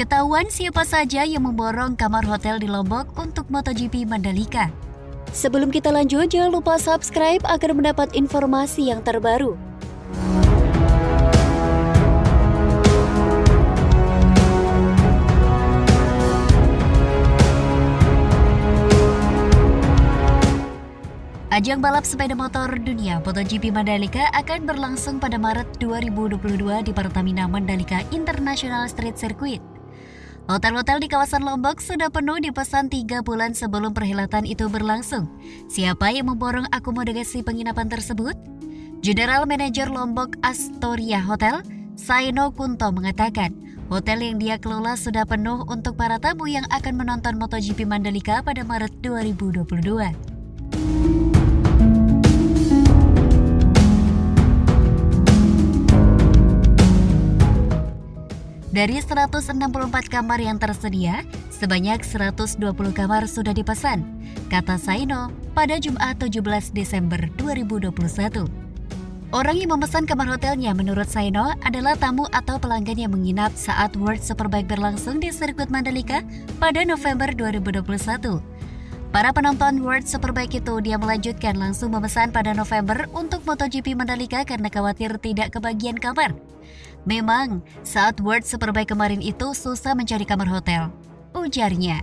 Ketahuan siapa saja yang memborong kamar hotel di Lombok untuk MotoGP Mandalika. Sebelum kita lanjut, jangan lupa subscribe agar mendapat informasi yang terbaru. Ajang balap sepeda motor dunia MotoGP Mandalika akan berlangsung pada Maret 2022 di Pertamina Mandalika International Street Circuit. Hotel-hotel di kawasan Lombok sudah penuh dipesan 3 bulan sebelum perhelatan itu berlangsung. Siapa yang memborong akomodasi penginapan tersebut? General Manager Lombok Astoria Hotel, Saino Kunto mengatakan, hotel yang dia kelola sudah penuh untuk para tamu yang akan menonton MotoGP Mandalika pada Maret 2022. Dari 164 kamar yang tersedia, sebanyak 120 kamar sudah dipesan, kata Saino pada Jumat 17 Desember 2021. Orang yang memesan kamar hotelnya menurut Saino adalah tamu atau pelanggan yang menginap saat World Superbike berlangsung di sirkuit Mandalika pada November 2021. Para penonton World Superbike itu dia melanjutkan langsung memesan pada November untuk MotoGP Mandalika karena khawatir tidak kebagian kamar. Memang, saat World Superbike kemarin itu susah mencari kamar hotel, ujarnya.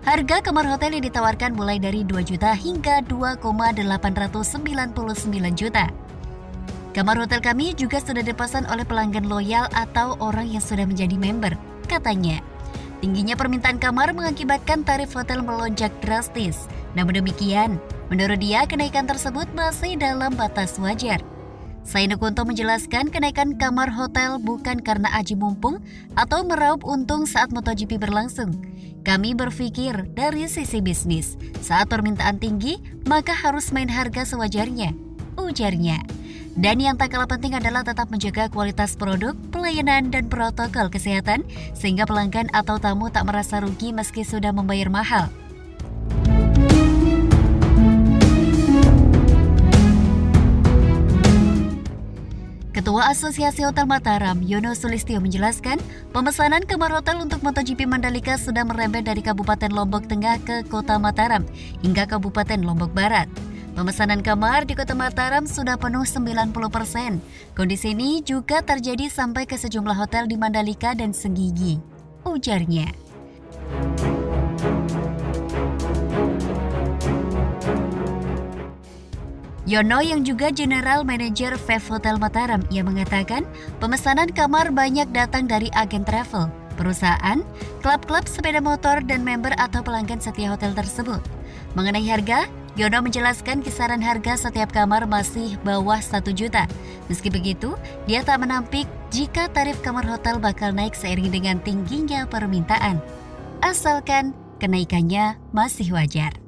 Harga kamar hotel yang ditawarkan mulai dari 2 juta hingga 2,899 juta. Kamar hotel kami juga sudah dipesan oleh pelanggan loyal atau orang yang sudah menjadi member, katanya. Tingginya permintaan kamar mengakibatkan tarif hotel melonjak drastis. Namun demikian, menurut dia kenaikan tersebut masih dalam batas wajar. Saino Kunto menjelaskan kenaikan kamar hotel bukan karena aji mumpung atau meraup untung saat MotoGP berlangsung. Kami berpikir dari sisi bisnis, saat permintaan tinggi maka harus main harga sewajarnya, ujarnya. Dan yang tak kalah penting adalah tetap menjaga kualitas produk, pelayanan, dan protokol kesehatan sehingga pelanggan atau tamu tak merasa rugi meski sudah membayar mahal. Ketua Asosiasi Hotel Mataram, Yono Sulistyo menjelaskan, pemesanan kamar hotel untuk MotoGP Mandalika sudah merembet dari Kabupaten Lombok Tengah ke Kota Mataram hingga Kabupaten Lombok Barat. Pemesanan kamar di Kota Mataram sudah penuh 90%. Kondisi ini juga terjadi sampai ke sejumlah hotel di Mandalika dan Senggigi, ujarnya. Yono yang juga General Manager VEF Hotel Mataram, ia mengatakan pemesanan kamar banyak datang dari agen travel, perusahaan, klub-klub sepeda motor, dan member atau pelanggan setia hotel tersebut. Mengenai harga, Yono menjelaskan kisaran harga setiap kamar masih bawah 1 juta. Meski begitu, dia tak menampik jika tarif kamar hotel bakal naik seiring dengan tingginya permintaan. Asalkan kenaikannya masih wajar.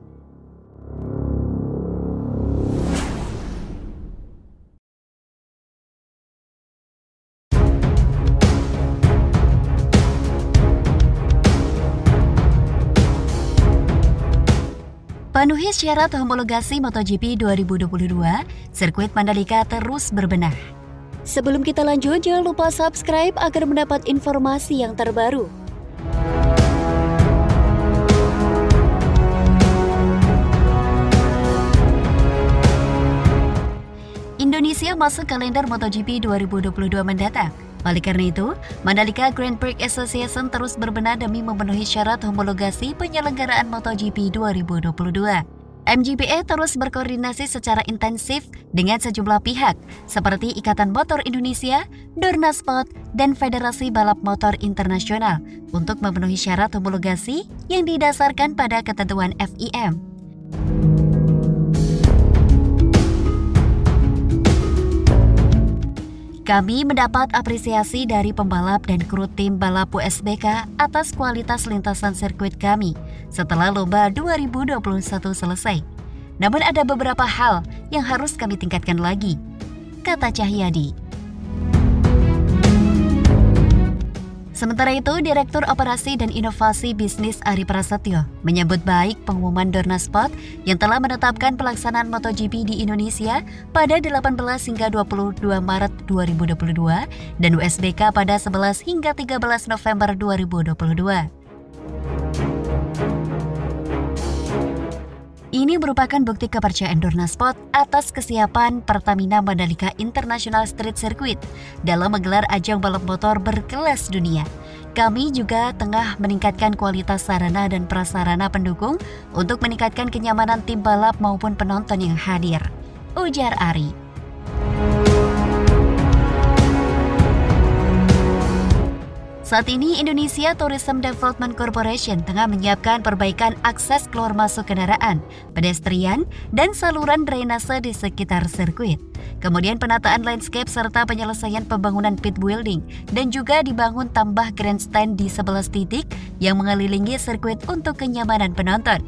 Penuhi syarat homologasi MotoGP 2022, sirkuit Mandalika terus berbenah. Sebelum kita lanjut, jangan lupa subscribe agar mendapat informasi yang terbaru. Indonesia masuk kalender MotoGP 2022 mendatang. Oleh karena itu, Mandalika Grand Prix Association terus berbenah demi memenuhi syarat homologasi penyelenggaraan MotoGP 2022. MGPA terus berkoordinasi secara intensif dengan sejumlah pihak seperti Ikatan Motor Indonesia, Dorna Sport, dan Federasi Balap Motor Internasional untuk memenuhi syarat homologasi yang didasarkan pada ketentuan FIM. Kami mendapat apresiasi dari pembalap dan kru tim balap WSBK atas kualitas lintasan sirkuit kami setelah lomba 2021 selesai. Namun ada beberapa hal yang harus kami tingkatkan lagi, kata Cahyadi. Sementara itu, Direktur Operasi dan Inovasi Bisnis Ari Prasetyo menyambut baik pengumuman Dorna Sport yang telah menetapkan pelaksanaan MotoGP di Indonesia pada 18 hingga 22 Maret 2022 dan USBK pada 11 hingga 13 November 2022. Ini merupakan bukti kepercayaan Dorna Sport atas kesiapan Pertamina Mandalika International Street Circuit dalam menggelar ajang balap motor berkelas dunia. Kami juga tengah meningkatkan kualitas sarana dan prasarana pendukung untuk meningkatkan kenyamanan tim balap maupun penonton yang hadir, ujar Ari. Saat ini, Indonesia Tourism Development Corporation tengah menyiapkan perbaikan akses keluar masuk kendaraan, pedestrian, dan saluran drainase di sekitar sirkuit. Kemudian penataan landscape serta penyelesaian pembangunan pit building dan juga dibangun tambah grandstand di 11 titik yang mengelilingi sirkuit untuk kenyamanan penonton.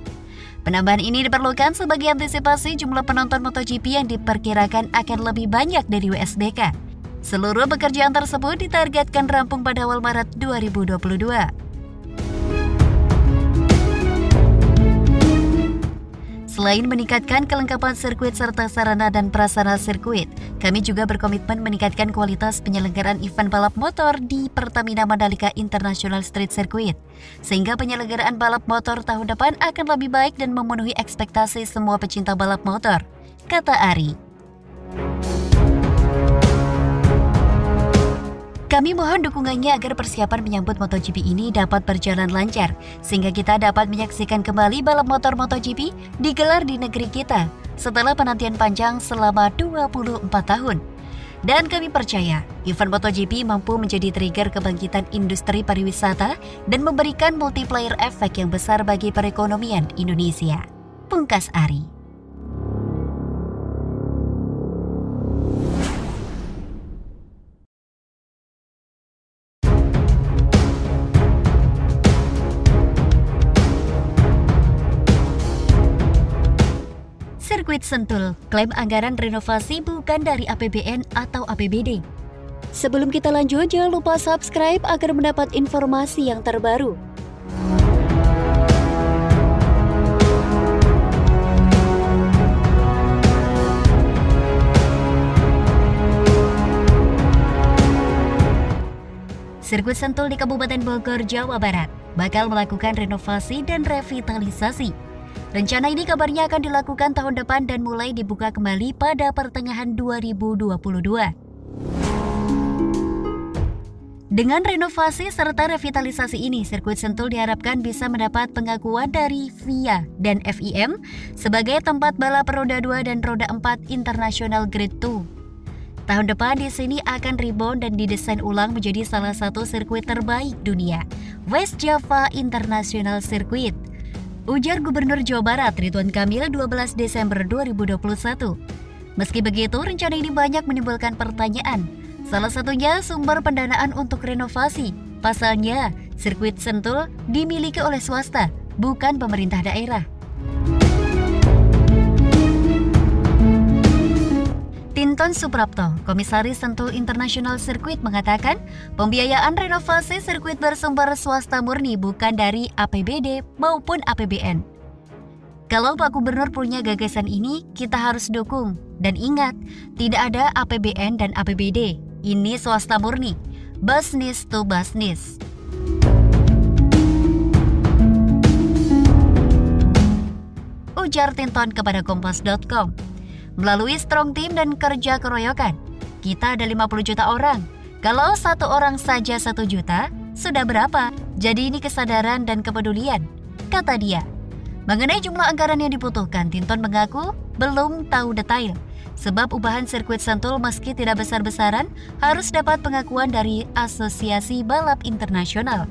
Penambahan ini diperlukan sebagai antisipasi jumlah penonton MotoGP yang diperkirakan akan lebih banyak dari USBK. Seluruh pekerjaan tersebut ditargetkan rampung pada awal Maret 2022. Selain meningkatkan kelengkapan sirkuit serta sarana dan prasarana sirkuit, kami juga berkomitmen meningkatkan kualitas penyelenggaraan event balap motor di Pertamina Mandalika International Street Circuit, sehingga penyelenggaraan balap motor tahun depan akan lebih baik dan memenuhi ekspektasi semua pecinta balap motor, kata Ari. Kami mohon dukungannya agar persiapan menyambut MotoGP ini dapat berjalan lancar, sehingga kita dapat menyaksikan kembali balap motor MotoGP digelar di negeri kita setelah penantian panjang selama 24 tahun. Dan kami percaya, event MotoGP mampu menjadi trigger kebangkitan industri pariwisata dan memberikan multiplier efek yang besar bagi perekonomian Indonesia, pungkas Ari. Sirkuit Sentul klaim anggaran renovasi bukan dari APBN atau APBD. Sebelum kita lanjut, jangan lupa subscribe agar mendapat informasi yang terbaru. Sirkuit Sentul di Kabupaten Bogor, Jawa Barat bakal melakukan renovasi dan revitalisasi. Rencana ini kabarnya akan dilakukan tahun depan dan mulai dibuka kembali pada pertengahan 2022. Dengan renovasi serta revitalisasi ini, Sirkuit Sentul diharapkan bisa mendapat pengakuan dari FIA dan FIM sebagai tempat balap roda 2 dan roda 4 International Grade 2. Tahun depan di sini akan rebound dan didesain ulang menjadi salah satu sirkuit terbaik dunia, West Java International Circuit, ujar Gubernur Jawa Barat Ridwan Kamil 12 Desember 2021. Meski begitu, rencana ini banyak menimbulkan pertanyaan. Salah satunya sumber pendanaan untuk renovasi. Pasalnya, sirkuit Sentul dimiliki oleh swasta, bukan pemerintah daerah. Tinton Suprapto, Komisaris Sentul International Circuit mengatakan, pembiayaan renovasi sirkuit bersumber swasta murni bukan dari APBD maupun APBN. Kalau Pak Gubernur punya gagasan ini, kita harus dukung. Dan ingat, tidak ada APBN dan APBD. Ini swasta murni, business to business. Ujar Tinton kepada Kompas.com. Melalui strong team dan kerja keroyokan, kita ada 50 juta orang. Kalau satu orang saja 1 juta, sudah berapa? Jadi ini kesadaran dan kepedulian, kata dia. Mengenai jumlah anggaran yang dibutuhkan, Tinton mengaku belum tahu detail. Sebab ubahan sirkuit Sentul meski tidak besar-besaran, harus dapat pengakuan dari Asosiasi Balap Internasional.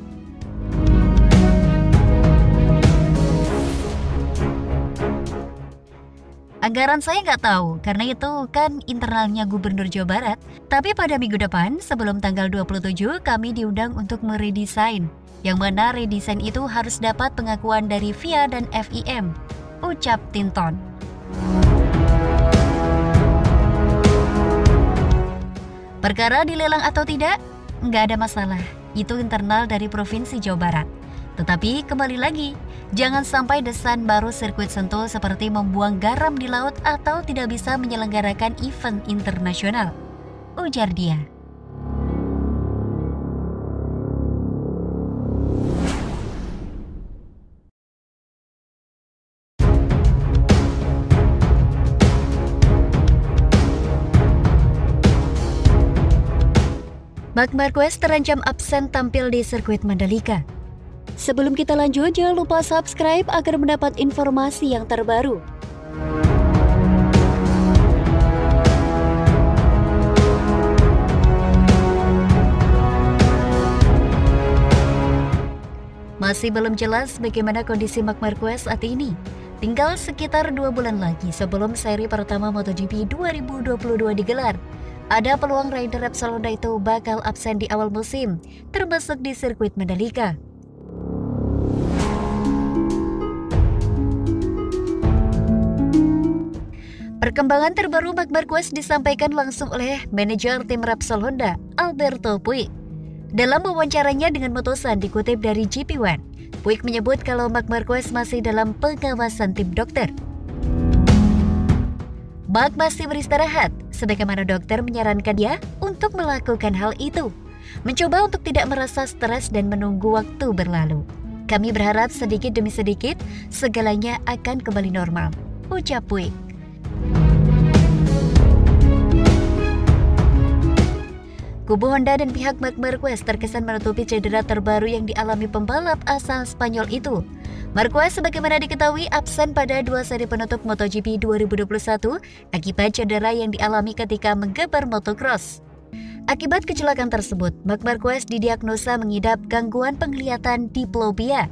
Anggaran saya nggak tahu, karena itu kan internalnya Gubernur Jawa Barat. Tapi pada minggu depan, sebelum tanggal 27, kami diundang untuk meredesain. Yang mana redesain itu harus dapat pengakuan dari FIA dan FIM, ucap Tinton. Perkara dilelang atau tidak, nggak ada masalah. Itu internal dari Provinsi Jawa Barat. Tetapi kembali lagi, jangan sampai desain baru sirkuit Sentul seperti membuang garam di laut atau tidak bisa menyelenggarakan event internasional, ujar dia. Marc Marquez terancam absen tampil di sirkuit Mandalika. Sebelum kita lanjut, jangan lupa subscribe agar mendapat informasi yang terbaru. Masih belum jelas bagaimana kondisi Marc Marquez saat ini. Tinggal sekitar 2 bulan lagi sebelum seri pertama MotoGP 2022 digelar. Ada peluang rider Repsol Honda itu bakal absen di awal musim, termasuk di sirkuit Mandalika. Perkembangan terbaru Marc Marquez disampaikan langsung oleh manajer tim Repsol Honda, Alberto Puig. Dalam wawancaranya dengan Motosan dikutip dari GP1, Puig menyebut kalau Marc Marquez masih dalam pengawasan tim dokter. Marc masih beristirahat, sebagaimana dokter menyarankan dia untuk melakukan hal itu. Mencoba untuk tidak merasa stres dan menunggu waktu berlalu. Kami berharap sedikit demi sedikit segalanya akan kembali normal, ucap Puig. Kubu Honda dan pihak Marc Marquez terkesan menutupi cedera terbaru yang dialami pembalap asal Spanyol itu. Marquez sebagaimana diketahui absen pada 2 seri penutup MotoGP 2021 akibat cedera yang dialami ketika menggebar motocross. Akibat kecelakaan tersebut, Marc Marquez didiagnosa mengidap gangguan penglihatan diplopia.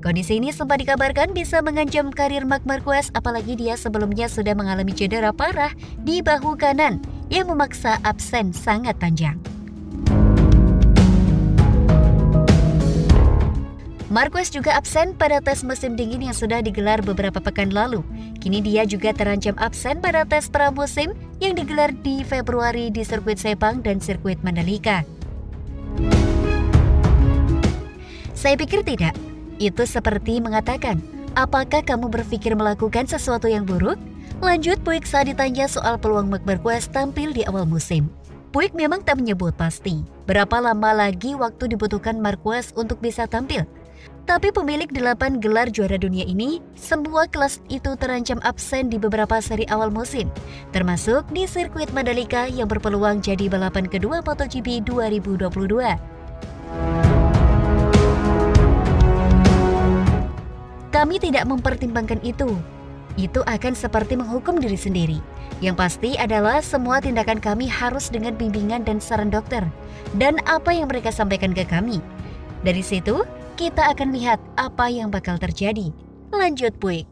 Kondisi ini sempat dikabarkan bisa mengancam karir Marc Marquez, apalagi dia sebelumnya sudah mengalami cedera parah di bahu kanan yang memaksa absen sangat panjang. Marquez juga absen pada tes musim dingin yang sudah digelar beberapa pekan lalu. Kini dia juga terancam absen pada tes pramusim yang digelar di Februari di sirkuit Sepang dan sirkuit Mandalika. Saya pikir tidak. Itu seperti mengatakan, apakah kamu berpikir melakukan sesuatu yang buruk? Lanjut Puig saat ditanya soal peluang Marc Marquez tampil di awal musim. Puig memang tak menyebut pasti berapa lama lagi waktu dibutuhkan Marquez untuk bisa tampil. Tapi pemilik 8 gelar juara dunia ini, semua kelas itu terancam absen di beberapa seri awal musim, termasuk di sirkuit Mandalika yang berpeluang jadi balapan kedua MotoGP 2022. Kami tidak mempertimbangkan itu. Itu akan seperti menghukum diri sendiri. Yang pasti adalah semua tindakan kami harus dengan bimbingan dan saran dokter, dan apa yang mereka sampaikan ke kami. Dari situ, kita akan lihat apa yang bakal terjadi, lanjut Puig.